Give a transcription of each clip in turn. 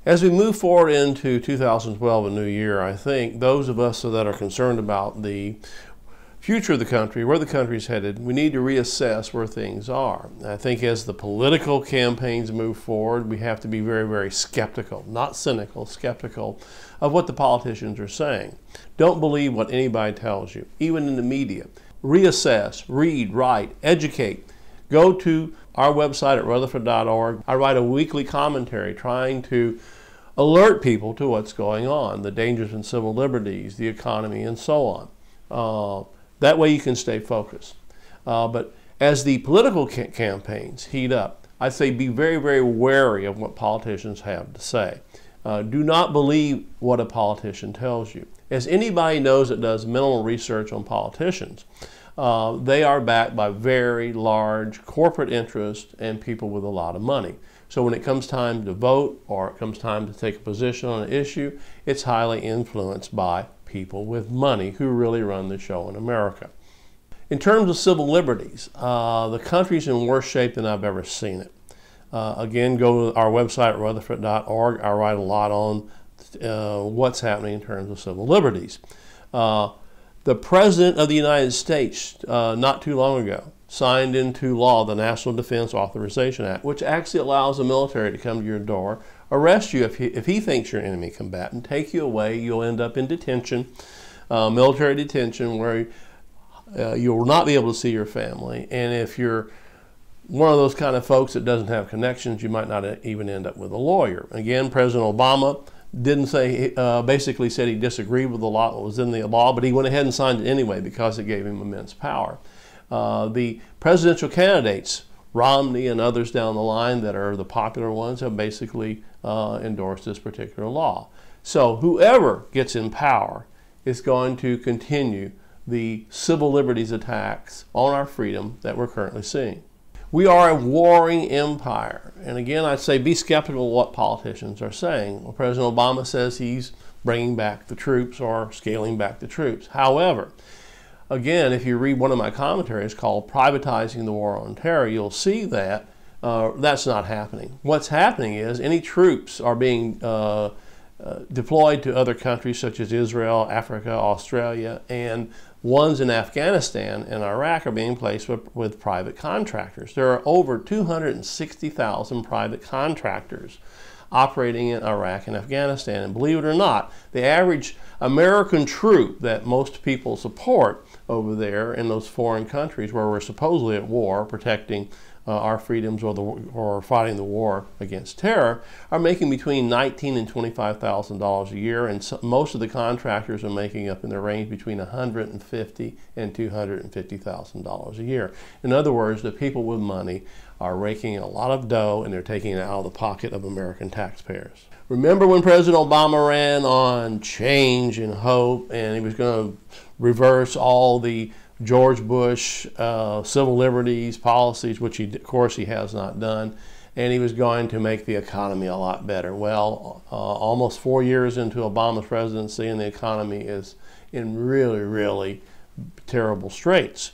As we move forward into 2012, a new year, I think those of us that are concerned about the future of the country, where the country is headed, we need to reassess where things are. I think as the political campaigns move forward, we have to be very, very skeptical, not cynical, skeptical of what the politicians are saying. Don't believe what anybody tells you, even in the media. Reassess, read, write, educate. Go to our website at rutherford.org. I write a weekly commentary trying to alert people to what's going on, the dangers in civil liberties, the economy, and so on. That way you can stay focused. But as the political campaigns heat up, I say be very, very wary of what politicians have to say. Do not believe what a politician tells you. As anybody knows that does minimal research on politicians, they are backed by very large corporate interests and people with a lot of money. So when it comes time to vote or it comes time to take a position on an issue, it's highly influenced by people with money who really run the show in America. In terms of civil liberties, the country's in worse shape than I've ever seen it. Again, go to our website at rutherford.org. I write a lot on what's happening in terms of civil liberties. The President of the United States, not too long ago, signed into law the National Defense Authorization Act, which actually allows the military to come to your door, arrest you if he thinks you're an enemy combatant, take you away. You'll end up in detention, military detention, where you will not be able to see your family. And if you're one of those kind of folks that doesn't have connections, you might not even end up with a lawyer. Again, President Obama didn't say, basically said he disagreed with the law that was in the law, but he went ahead and signed it anyway because it gave him immense power. The presidential candidates, Romney and others down the line that are the popular ones, have basically endorsed this particular law. So whoever gets in power is going to continue the civil liberties attacks on our freedom that we're currently seeing. We are a warring empire. And again, I'd say be skeptical of what politicians are saying. Well, President Obama says he's bringing back the troops or scaling back the troops. However, again, if you read one of my commentaries called Privatizing the War on Terror, you'll see that that's not happening. What's happening is any troops are being deployed to other countries such as Israel, Africa, Australia, and ones in Afghanistan and Iraq are being placed with private contractors. There are over 260,000 private contractors operating in Iraq and Afghanistan. And believe it or not, the average American troop that most people support over there in those foreign countries where we're supposedly at war, protecting our freedoms or fighting the war against terror, are making between $19,000 and $25,000 a year, and most of the contractors are making up in the range between $150,000 and $250,000 a year. In other words, the people with money are raking a lot of dough and they're taking it out of the pocket of American taxpayers. Remember when President Obama ran on change and hope, and he was going to reverse all the George Bush civil liberties policies, which of course he has not done, and he was going to make the economy a lot better. Well, almost 4 years into Obama's presidency, and the economy is in really, really terrible straits.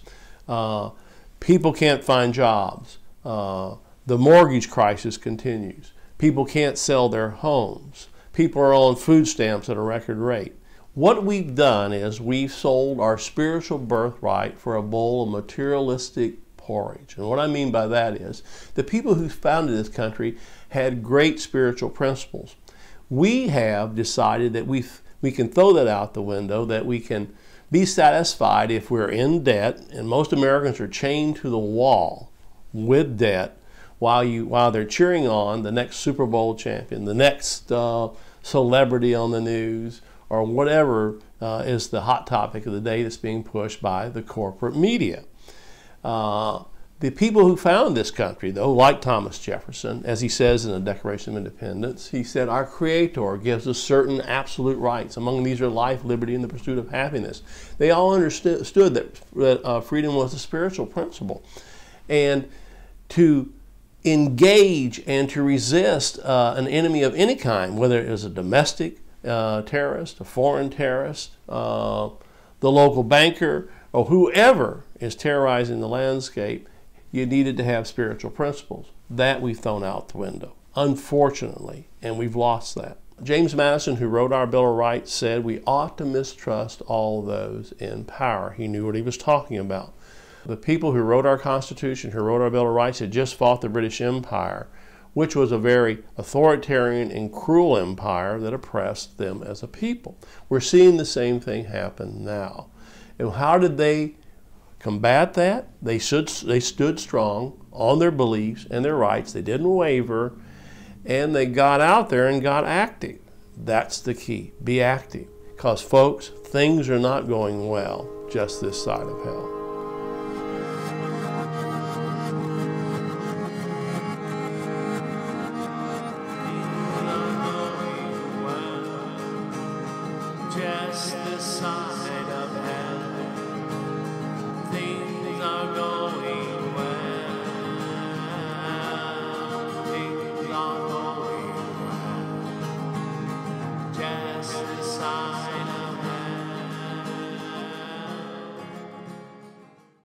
People can't find jobs. The mortgage crisis continues. People can't sell their homes. People are on food stamps at a record rate. What we've done is we've sold our spiritual birthright for a bowl of materialistic porridge. And what I mean by that is the people who founded this country had great spiritual principles. We have decided that we can throw that out the window, that we can be satisfied if we're in debt, and most Americans are chained to the wall with debt while they're cheering on the next Super Bowl champion, the next celebrity on the news, or whatever is the hot topic of the day that's being pushed by the corporate media. The people who found this country, though, like Thomas Jefferson, as he says in the Declaration of Independence, he said, our Creator gives us certain absolute rights. Among these are life, liberty, and the pursuit of happiness. They all understood that freedom was a spiritual principle. And to engage and to resist an enemy of any kind, whether it is a domestic terrorist, a foreign terrorist, the local banker, or whoever is terrorizing the landscape, you needed to have spiritual principles. That we've thrown out the window. unfortunately, and we've lost that. James Madison, who wrote our Bill of Rights, said we ought to mistrust all those in power. He knew what he was talking about. The people who wrote our Constitution, who wrote our Bill of Rights, had just fought the British Empire, which was a very authoritarian and cruel empire that oppressed them as a people. We're seeing the same thing happen now. And how did they combat that? They stood strong on their beliefs and their rights. They didn't waver, and they got out there and got active. That's the key. Be active. Because, folks, things are not going well just this side of hell. Just this side